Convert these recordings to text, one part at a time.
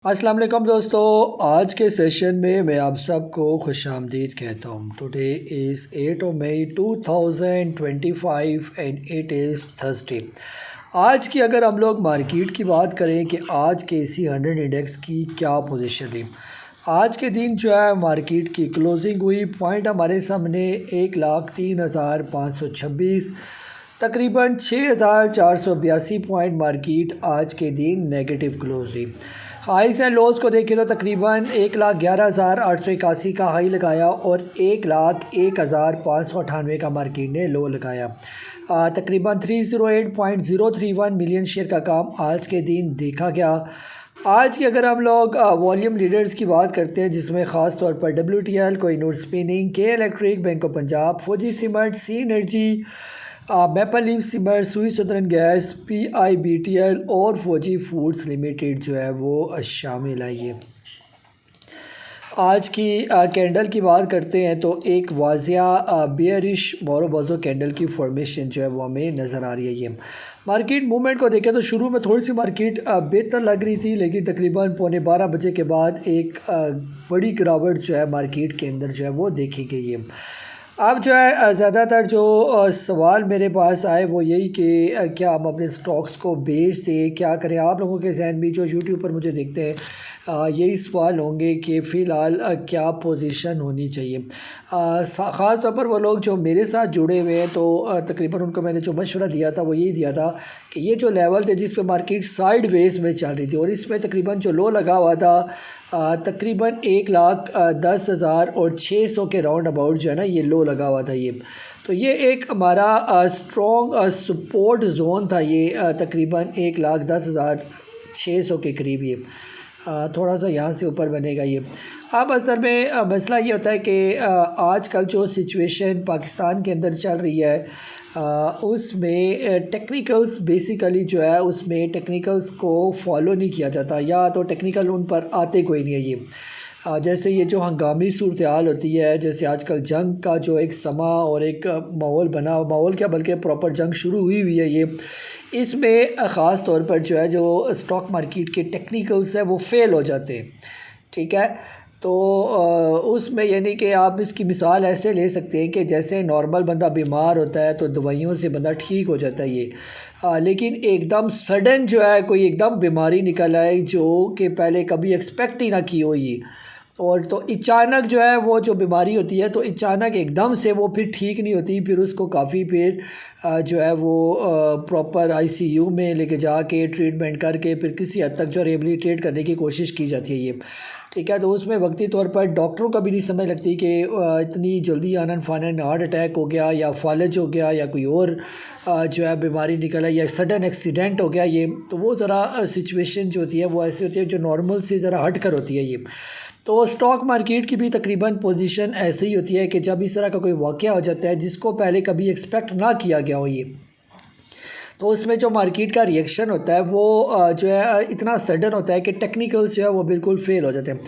अस्सलाम वालेकुम दोस्तों, आज के सेशन में मैं आप सबको खुशामदीद कहता हूँ। Today is 8 May 2025 and it is Thursday. आज की अगर हम लोग मार्केट की बात करें कि आज के सी 100 इंडेक्स की क्या पोजीशन रही। आज के दिन जो है मार्केट की क्लोजिंग हुई, पॉइंट हमारे सामने 1,03,526, तकरीबन 6,482 पॉइंट मार्केट आज के दिन नेगेटिव क्लोज हुई। हाईस एंड लोज़ को देखें तो तकरीबन 1,11,881 का हाई लगाया और 1,01,598 का मार्केट ने लो लगाया। तकरीबन 308.031 मिलियन शेयर का काम आज के दिन देखा गया। आज की अगर हम लोग वॉल्यूम लीडर्स की बात करते हैं, जिसमें ख़ास तौर पर WTL, कोहिनूर स्पिनिंग, के इलेक्ट्रिक, बैंक ऑफ पंजाब, फौजी सीमेंट, सी एनर्जी, मैपल लीफ सीमेंट, सुई सदरन गैस, PIBTL और फौजी फूड्स लिमिटेड जो है वो शामिल है। ये आज की कैंडल की बात करते हैं तो एक वाजिया बेयरिश मोरोबाजो कैंडल की फॉर्मेशन जो है वो हमें नज़र आ रही है। ये मार्केट मूवमेंट को देखें तो शुरू में थोड़ी सी मार्केट बेहतर लग रही थी, लेकिन तकरीबन 11:15 के बाद एक बड़ी गिरावट जो है मार्केट के अंदर जो है वो देखी गई है। अब जो है ज़्यादातर जो सवाल मेरे पास आए वो यही कि क्या हम अपने स्टॉक्स को बेच दें, क्या करें। आप लोगों के जहन में जो यूट्यूब पर मुझे देखते हैं यही सवाल होंगे कि फ़िलहाल क्या पोजीशन होनी चाहिए। ख़ास तौर पर वो लोग जो मेरे साथ जुड़े हुए हैं, तो तकरीबन उनको मैंने जो मशवरा दिया था वो यही दिया था कि ये जो लेवल थे जिस पे मार्केट साइड वेज में चल रही थी और इसमें तकरीबन जो लो लगा हुआ था तकरीबन 1,10,600 के राउंड अबाउट जो है ना ये लो लगा हुआ था। ये तो ये एक हमारा स्ट्रॉन्ग सपोर्ट जोन था। ये तकरीबन 1,10,600 के करीब ये थोड़ा सा यहाँ से ऊपर बनेगा। ये अब असल में मसला ये होता है कि आजकल जो सिचुएशन पाकिस्तान के अंदर चल रही है उसमें टेक्निकल्स बेसिकली जो है उसमें टेक्निकल्स को फॉलो नहीं किया जाता, या तो टेक्निकल उन पर आते कोई नहीं है। ये जैसे ये जो हंगामी सूरत हाल होती है, जैसे आजकल जंग का जो एक समा और एक माहौल क्या बल्कि प्रॉपर जंग शुरू हुई है। ये इसमें ख़ास तौर पर जो है जो स्टॉक मार्केट के टेक्निकल्स है वो फेल हो जाते हैं। ठीक है, तो उसमें यानी कि आप इसकी मिसाल ऐसे ले सकते हैं कि जैसे नॉर्मल बंदा बीमार होता है तो दवाइयों से बंदा ठीक हो जाता है। ये लेकिन एकदम सडन जो है कोई एकदम बीमारी निकल आए जो कि पहले कभी एक्सपेक्ट ही ना की हो ये, और तो अचानक जो है वो जो बीमारी होती है तो अचानक एकदम से वो फिर ठीक नहीं होती, फिर उसको काफ़ी फिर जो है वो प्रॉपर ICU में लेके जाके ट्रीटमेंट करके फिर किसी हद तक जो रिहेबिलिटेट करने की कोशिश की जाती है। ये ठीक है, तो उसमें वक्ती तौर पर डॉक्टरों का भी नहीं समझ लगती कि इतनी जल्दी आनन फानन हार्ट अटैक हो गया या फालज हो गया या कोई और जो है बीमारी निकल आई या सडन एक्सीडेंट हो गया। ये तो वो ज़रा सिचुएशन जो होती है वो ऐसी होती है जो नॉर्मल से ज़रा हट कर होती है। ये तो स्टॉक मार्केट की भी तकरीबन पोजीशन ऐसे ही होती है कि जब इस तरह का कोई वाक़या हो जाता है जिसको पहले कभी एक्सपेक्ट ना किया गया हो, ये तो उसमें जो मार्केट का रिएक्शन होता है वो जो है इतना सडन होता है कि टेक्निकल्स जो है वो बिल्कुल फेल हो जाते हैं।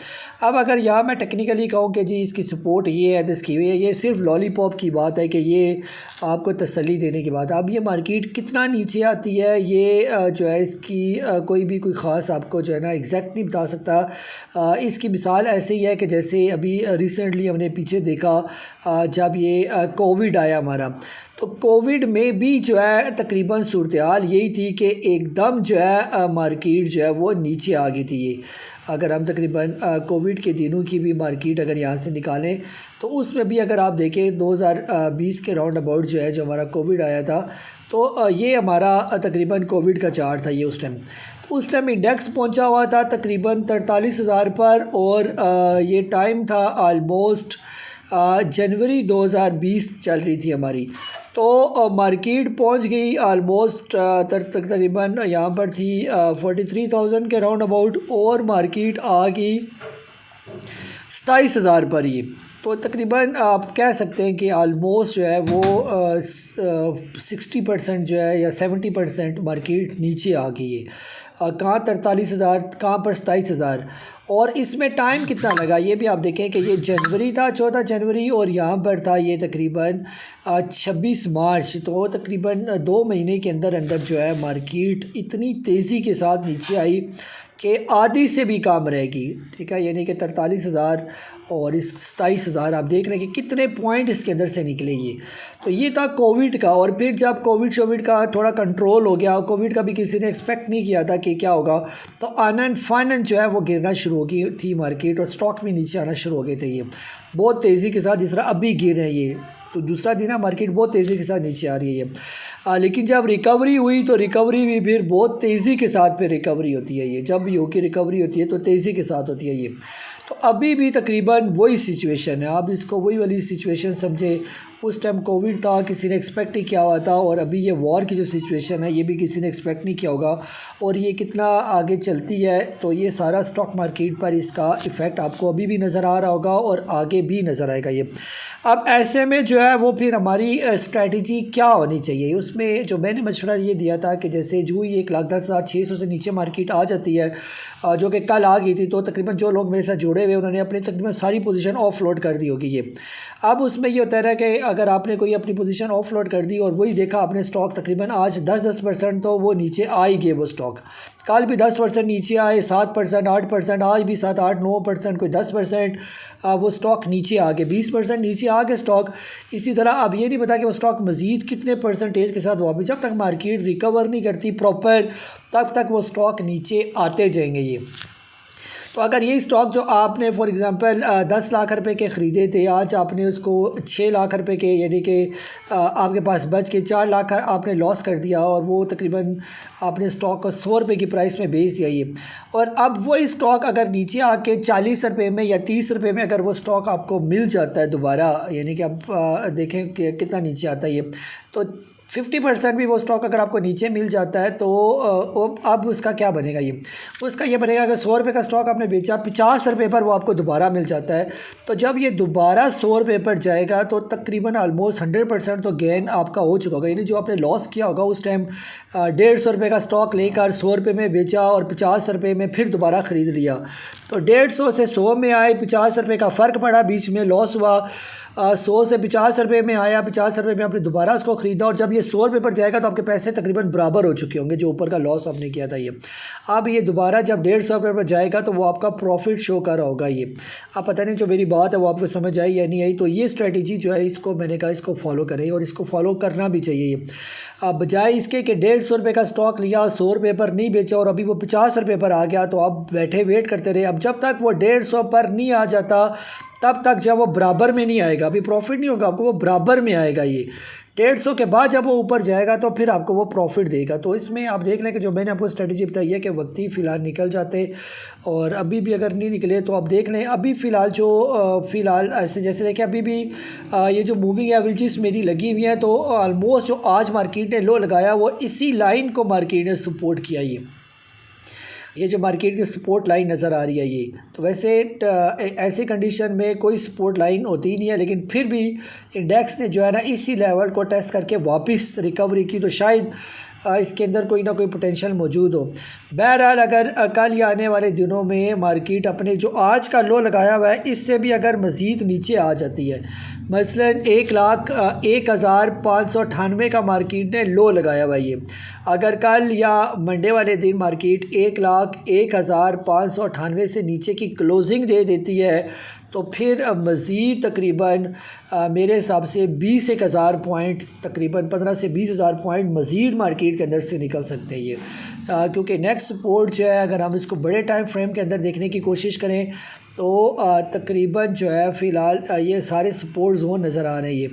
अब अगर यहाँ मैं टेक्निकली कहूँ कि जी इसकी सपोर्ट ये है तो इसकी हुई है, ये सिर्फ लॉलीपॉप की बात है कि ये आपको तसल्ली देने की बात है। अब ये मार्केट कितना नीचे आती है ये जो है इसकी कोई भी कोई ख़ास आपको जो है ना एग्जैक्ट नहीं बता सकता। इसकी मिसाल ऐसे ही है कि जैसे अभी रिसेंटली हमने पीछे देखा जब ये कोविड आया हमारा, तो कोविड में भी जो है तकरीबन सूरत हाल यही थी कि एकदम जो है मार्केट जो है वो नीचे आ गई थी। ये अगर हम तकरीबन कोविड के दिनों की भी मार्केट अगर यहाँ से निकालें तो उसमें भी अगर आप देखें 2020 के राउंड अबाउट जो है जो हमारा कोविड आया था, तो ये हमारा तकरीबन कोविड का चार्ट था। ये उस टाइम इंडेक्स पहुंचा हुआ था तकरीबन 43,000 पर, और ये टाइम था आलमोस्ट जनवरी 2020 चल रही थी हमारी। तो मार्केट पहुंच गई आलमोस्ट तकरीबन यहाँ पर थी 43,000 के राउंड अबाउट, और मार्केट आ गई 27,000 पर। ये तो तकरीबन आप कह सकते हैं कि आलमोस्ट जो है वो 60% जो है या 70% मार्केट नीचे आ गई है। कहाँ 43,000, कहाँ पर 27,000, और इसमें टाइम कितना लगा ये भी आप देखें कि ये जनवरी था, 14 जनवरी, और यहाँ पर था ये तकरीबन 26 मार्च। तो तकरीबन 2 महीने के अंदर अंदर जो है मार्केट इतनी तेज़ी के साथ नीचे आई कि आधी से भी कम रहेगी, ठीक है, यानी कि 43,000 और इस 27,000 आप देख रहे हैं कि कितने पॉइंट इसके अंदर से निकले ये। तो ये था कोविड का। और फिर जब कोविड का थोड़ा कंट्रोल हो गया, कोविड का भी किसी ने एक्सपेक्ट नहीं किया था कि क्या होगा, तो आनंद फाइनेंस जो है वो गिरना शुरू हो गई थी मार्केट, और स्टॉक भी नीचे आना शुरू हो गए थे ये बहुत तेज़ी के साथ, जिस तरह अभी गिर रहे हैं ये। तो दूसरा दिन है मार्केट बहुत तेज़ी के साथ नीचे आ रही है ये। लेकिन जब रिकवरी हुई तो रिकवरी भी फिर बहुत तेज़ी के साथ फिर रिकवरी होती है ये। जब भी हो की रिकवरी होती है तो तेज़ी के साथ होती है ये। तो अभी भी तकरीबन वही सिचुएशन है, आप इसको वही वाली सिचुएशन समझे। उस टाइम कोविड था, किसी ने एक्सपेक्ट नहीं किया हुआ था, और अभी ये वॉर की जो सिचुएशन है ये भी किसी ने एक्सपेक्ट नहीं किया होगा, और ये कितना आगे चलती है। तो ये सारा स्टॉक मार्केट पर इसका इफ़ेक्ट आपको अभी भी नज़र आ रहा होगा और आगे भी नज़र आएगा ये। अब ऐसे में जो है वो फिर हमारी स्ट्रैटेजी क्या होनी चाहिए, उसमें जो मैंने मशवरा ये दिया था कि जैसे जो ही 1,10,600 से नीचे मार्केट आ जाती है, जो कि कल आ गई थी, तो तकरीबन जो लोग मेरे साथ जुड़े हुए उन्होंने अपनी तकरीबन सारी पोजीशन ऑफलोड कर दी होगी ये। अब उसमें ये होता है कि अगर आपने कोई अपनी पोजीशन ऑफलोड कर दी और वही देखा आपने स्टॉक तकरीबन आज 10% तो वो नीचे आ ही गए वो स्टॉक। कल भी 10% नीचे आए, 7%, 8%, आज भी 7, 8, 9%, कोई 10% वो स्टॉक नीचे आ गए, 20% नीचे आ गए स्टॉक। इसी तरह अब ये नहीं पता कि वो स्टॉक मज़ीद कितने परसेंटेज के साथ वापस, जब तक मार्केट रिकवर नहीं करती प्रॉपर तब तक वो स्टॉक नीचे आते जाएंगे ये। तो अगर ये स्टॉक जो आपने फॉर एग्ज़ाम्पल 10 लाख रुपए के ख़रीदे थे, आज आपने उसको 6 लाख रुपए के, यानी कि आपके पास बच के 4 लाख आपने लॉस कर दिया, और वो तकरीबन आपने स्टॉक को 100 रुपये की प्राइस में बेच दिया ये। और अब वो स्टॉक अगर नीचे आके 40 रुपये में या 30 रुपये में अगर वो स्टॉक आपको मिल जाता है दोबारा, यानी कि अब देखें कि कितना नीचे आता है ये, तो 50% भी वो स्टॉक अगर आपको नीचे मिल जाता है तो अब उसका क्या बनेगा ये, उसका ये बनेगा अगर 100 रुपये का स्टॉक आपने बेचा 50 रुपये पर वो आपको दोबारा मिल जाता है, तो जब ये दोबारा 100 रुपये पर जाएगा तो तकरीबन ऑलमोस्ट 100% तो गेन आपका हो चुका होगा। यानी जो आपने लॉस किया होगा उस टाइम 150 रुपये का स्टॉक लेकर 100 रुपये में बेचा और 50 रुपये में फिर दोबारा ख़रीद लिया, तो 150 से 100 में आए, 50 रुपये का फ़र्क पड़ा, बीच में लॉस हुआ, 100 से 50 रुपये में आया, 50 रुपये में आपने दोबारा उसको ख़रीदा, और जब ये 100 रुपये पर जाएगा तो आपके पैसे तकरीबन बराबर हो चुके होंगे जो ऊपर का लॉस आपने किया था ये। अब ये दोबारा जब 150 रुपये पर जाएगा तो वो आपका प्रॉफिट शो कर रहा होगा ये। अब पता नहीं जो मेरी बात है वो आपको समझ आई या नहीं आई। तो ये स्ट्रेटजी जो है इसको मैंने कहा इसको फॉलो करें, और इसको फॉलो करना भी चाहिए ये। अब बजाय इसके कि 150 रुपये का स्टॉक लिया, 100 रुपये पर नहीं बेचा और अभी वो 50 रुपये पर आ गया, तो आप बैठे वेट करते रहे। अब जब तक वो 150 पर नहीं आ जाता तब तक जब वो बराबर में नहीं आएगा, अभी प्रॉफिट नहीं होगा आपको, वो बराबर में आएगा ये। 150 के बाद जब वो ऊपर जाएगा तो फिर आपको वो प्रॉफिट देगा। तो इसमें आप देख लें कि जो मैंने आपको स्ट्रेटजी बताई है कि वक्ती फ़िलहाल निकल जाते, और अभी भी अगर नहीं निकले तो आप देख लें अभी फ़िलहाल जो फ़िलहाल ऐसे जैसे देखें अभी भी ये जो मूविंग एवरेजेस मेरी लगी हुई हैं, तो ऑलमोस्ट जो आज मार्केट ने लो लगाया वो इसी लाइन को मार्केट ने सपोर्ट किया ये जो मार्केट की सपोर्ट लाइन नज़र आ रही है ये। तो वैसे ऐसी कंडीशन में कोई सपोर्ट लाइन होती ही नहीं है, लेकिन फिर भी इंडेक्स ने जो है ना इसी लेवल को टेस्ट करके वापस रिकवरी की, तो शायद इसके अंदर कोई ना कोई पोटेंशियल मौजूद हो। बहरहाल अगर कल या आने वाले दिनों में मार्केट अपने जो आज का लो लगाया हुआ है इससे भी अगर मज़ीद नीचे आ जाती है, मसलन 1,01,598 का मार्केट ने लो लगाया हुआ है ये, अगर कल या मंडे वाले दिन मार्केट 1,01,598 से नीचे की क्लोजिंग दे देती है तो फिर मज़ीद तकरीबन मेरे हिसाब से 20,000 पॉइंट, तकरीबन 15 से 20,000 पॉइंट मज़ीद मार्केट के अंदर से निकल सकते हैं ये। क्योंकि नेक्स्ट सपोर्ट जो है अगर हम इसको बड़े टाइम फ्रेम के अंदर देखने की कोशिश करें तो तकरीबन जो है फ़िलहाल ये सारे सपोर्ट जोन नज़र आ रहे हैं ये।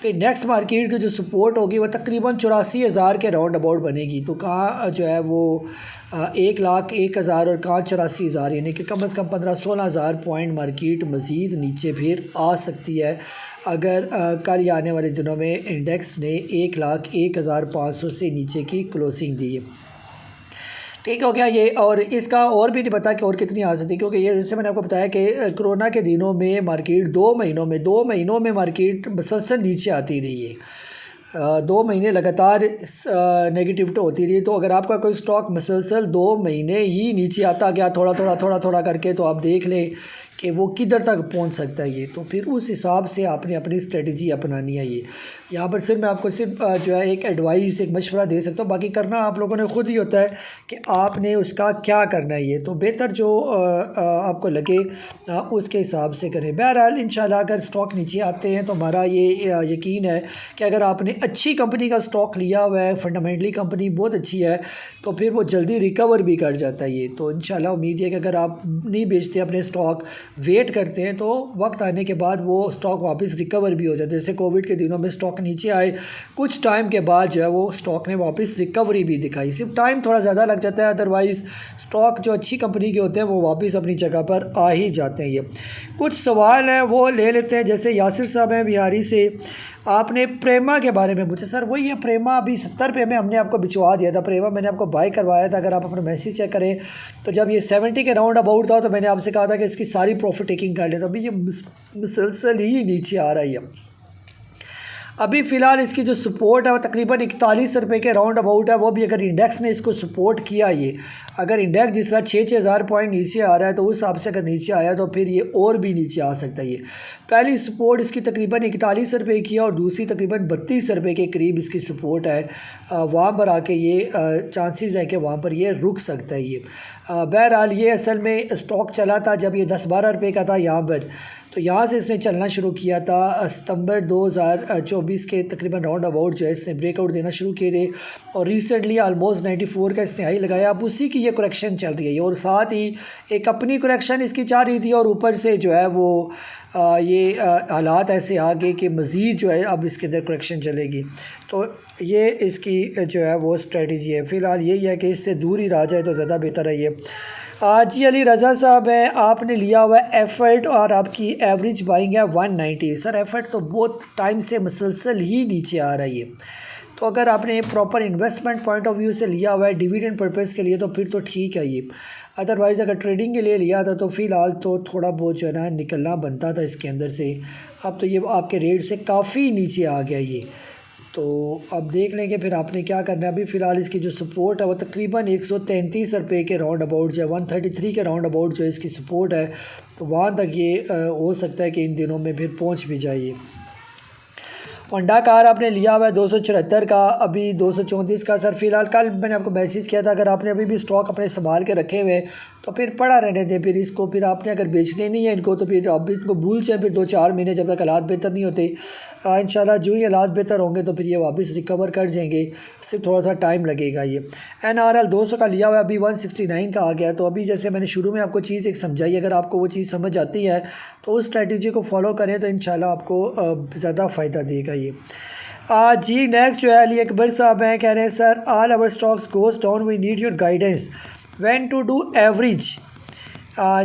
फिर नेक्स्ट मार्केट की जो सपोर्ट होगी वो तकरीबन 84,000 के राउंड अबाउट बनेगी। तो कहाँ जो है वो 1,01,000 और कहाँ 84,000, यानी कि कम से कम 15-16,000 पॉइंट मार्केट मज़ीद नीचे फिर आ सकती है अगर कल या आने वाले दिनों में इंडेक्स ने 1,01,500 से नीचे की क्लोजिंग दी है। ठीक हो गया ये। और इसका और भी नहीं पता कि और कितनी आ सकती है, क्योंकि ये जैसे मैंने आपको बताया कि कोरोना के दिनों में मार्केट 2 महीनों में मार्केट मुसलसल नीचे आती रही है। 2 महीने लगातार नेगेटिविटी होती रही। तो अगर आपका कोई स्टॉक मुसलसल 2 महीने ही नीचे आता गया थोड़ा थोड़ा करके, तो आप देख लें कि वो किधर तक पहुंच सकता है ये, तो फिर उस हिसाब से आपने अपनी स्ट्रेटजी अपनानी है। ये यहाँ पर सिर्फ मैं आपको सिर्फ जो है एक एडवाइस, एक मशवरा दे सकता हूँ, बाकी करना आप लोगों ने ख़ुद ही होता है कि आपने उसका क्या करना है। ये तो बेहतर जो आपको लगे उसके हिसाब से करें। बहरहाल इंशाल्लाह अगर स्टॉक नीचे आते हैं तो हमारा ये यकीन है कि अगर आपने अच्छी कंपनी का स्टॉक लिया हुआ है, फंडामेंटली कंपनी बहुत अच्छी है, तो फिर वो जल्दी रिकवर भी कर जाता है। ये तो इंशाल्लाह उम्मीद है कि अगर आप नहीं बेचते अपने स्टॉक, वेट करते हैं, तो वक्त आने के बाद वो स्टॉक वापस रिकवर भी हो जाता है। जैसे कोविड के दिनों में स्टॉक नीचे आए, कुछ टाइम के बाद जो है वो स्टॉक ने वापस रिकवरी भी दिखाई। सिर्फ टाइम थोड़ा ज़्यादा लग जाता है, अदरवाइज़ स्टॉक जो अच्छी कंपनी के होते हैं वो वापस अपनी जगह पर आ ही जाते हैं। ये कुछ सवाल हैं वो ले लेते हैं। जैसे यासिर साहब हैं बिहारी से, आपने प्रेमा के बारे में पूछा। सर वही है, प्रेमा अभी 70 रुपये में हमने आपको भिजवा दिया था। प्रेमा मैंने आपको बाय करवाया था, अगर आप अपना मैसेज चेक करें तो जब ये 70 के राउंड अबाउट था तो मैंने आपसे कहा था कि इसकी सारी प्रॉफिट टेकिंग कर ले। तो अभी ये मुसलसल ही नीचे आ रही है। अभी फ़िलहाल इसकी जो सपोर्ट है वो तकरीबन 41 रुपये के राउंड अबाउट है। वो भी अगर इंडेक्स ने इसको सपोर्ट किया, ये अगर इंडेक्स जिस तरह 6,000 पॉइंट नीचे आ रहा है तो उस हिसाब से अगर नीचे आया तो फिर ये और भी नीचे आ सकता है। ये पहली सपोर्ट इसकी तकरीबन 41 रुपये की है और दूसरी तकरीबन 32 रुपये के करीब इसकी सपोर्ट है। वहाँ पर आके ये चांसेस है कि वहाँ पर ये रुक सकता है। ये बहरहाल ये असल में स्टॉक चला था जब ये 10-12 रुपये का था यहाँ पर, तो यहाँ से इसने चलना शुरू किया था सितंबर 2024 के तकरीबन राउंड अबाउट जो है इसने ब्रेकआउट देना शुरू किए थे और रिसेंटली ऑलमोस्ट 94 का इसने हाई लगाया। अब उसी की ये करेक्शन चल रही है और साथ ही एक अपनी करेक्शन इसकी चाह रही थी और ऊपर से जो है वो ये हालात ऐसे आ गए कि मज़ीद जो है अब इसके अंदर करेक्शन चलेगी। तो ये इसकी जो है वो स्ट्रेटजी है। फ़िलहाल यही है कि इससे दूर ही रह जाए तो ज़्यादा बेहतर है। ये जी अली रज़ा साहब है, आपने लिया हुआ है एफर्ट और आपकी एवरेज बाइंग है 190। सर एफर्ट तो बहुत टाइम से मुसलसल ही नीचे आ रही है, तो अगर आपने proper investment point of view से लिया हुआ है डिविडेंड पर्पज़ के लिए तो फिर तो ठीक है। ये अदरवाइज़ अगर ट्रेडिंग के लिए लिया था तो फ़िलहाल तो थोड़ा बहुत जो है ना निकलना बनता था इसके अंदर से। अब तो ये आपके रेट से काफ़ी नीचे आ गया ये, तो अब देख लेंगे फिर आपने क्या करना है। अभी फ़िलहाल इसकी जो सपोर्ट है वो तकरीबन 133 रुपये के राउंड अबाउट जो है 133 के राउंड अबाउट जो है इसकी सपोर्ट है, तो वहाँ तक ये हो सकता है कि इन दिनों में फिर पहुँच भी जाइए। होंडा कार आपने लिया हुआ है 274 का, अभी 234 का। सर फ़िलहाल कल मैंने आपको मैसेज किया था अगर आपने अभी भी स्टॉक अपने संभाल के रखे हुए तो फिर पड़ा रहने दें। फिर इसको फिर आपने अगर बेचने नहीं है इनको तो फिर आप भी इनको भूल जाए। फिर 2-4 महीने जब तक हालात बेहतर नहीं होते, इंशाल्लाह जो ही हालात बेहतर होंगे तो फिर ये वापस रिकवर कर जाएंगे, सिर्फ थोड़ा सा टाइम लगेगा। ये NRL 200 का लिया हुआ है, अभी 169 का आ गया। तो अभी जैसे मैंने शुरू में आपको चीज़ एक समझाई, अगर आपको वो चीज़ समझ आती है तो उस स्ट्रैटेजी को फॉलो करें तो इंशाल्लाह आपको ज़्यादा फ़ायदा देगा। ये जी नेक्स्ट जो है अली अकबर साहब हैं, कह रहे हैं sir all our stocks goes down, we need your guidance when to do average.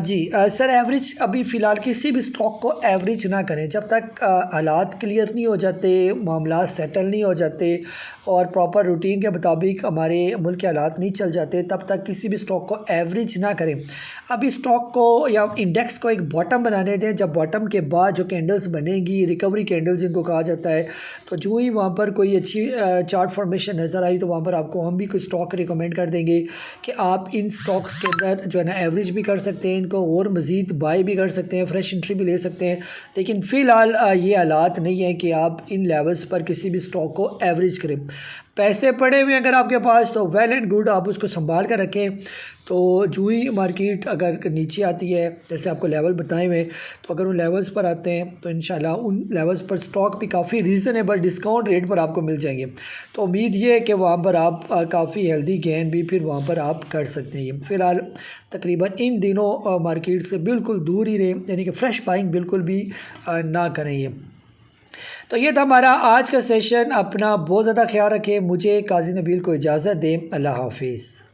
जी सर एवरेज अभी फ़िलहाल किसी भी स्टॉक को एवरेज ना करें जब तक हालात क्लियर नहीं हो जाते, मामला सेटल नहीं हो जाते और प्रॉपर रूटीन के मुताबिक हमारे मुल्क के हालात नहीं चल जाते, तब तक किसी भी स्टॉक को एवरेज ना करें। अभी स्टॉक को या इंडेक्स को एक बॉटम बनाने दें, जब बॉटम के बाद जो कैंडल्स बनेगी, रिकवरी कैंडल्स जिनको कहा जाता है, तो जो ही वहाँ पर कोई अच्छी चार्ट फॉर्मेशन नज़र आई तो वहाँ पर आपको हम भी कुछ स्टॉक रिकमेंड कर देंगे कि आप इन स्टॉक्स के अंदर जो है ना एवरेज भी कर सकते हैं, इनको और मज़ीद बाय भी कर सकते हैं, फ्रेश एंट्री भी ले सकते हैं। लेकिन फ़िलहाल ये हालात नहीं है कि आप इन लेवल्स पर किसी भी स्टॉक को एवरेज करें। पैसे पड़े हुए अगर आपके पास तो वेल एंड गुड, आप उसको संभाल कर रखें। तो जो ही मार्केट अगर नीचे आती है, जैसे आपको लेवल बताए हुए, तो अगर उन लेवल्स पर आते हैं तो इंशाल्लाह उन लेवल्स पर स्टॉक भी काफ़ी रीज़नेबल डिस्काउंट रेट पर आपको मिल जाएंगे। तो उम्मीद ये है कि वहाँ पर आप काफ़ी हेल्दी गेन भी फिर वहाँ पर आप कर सकते हैं। फ़िलहाल तकरीबन इन दिनों मार्केट से बिल्कुल दूर ही रहें, यानी कि फ़्रेश बाइंग बिल्कुल भी ना करें। ये तो ये था हमारा आज का सेशन। अपना बहुत ज़्यादा ख्याल रखें। मुझे काजी नबील को इजाज़त दें। अल्लाह हाफिज़।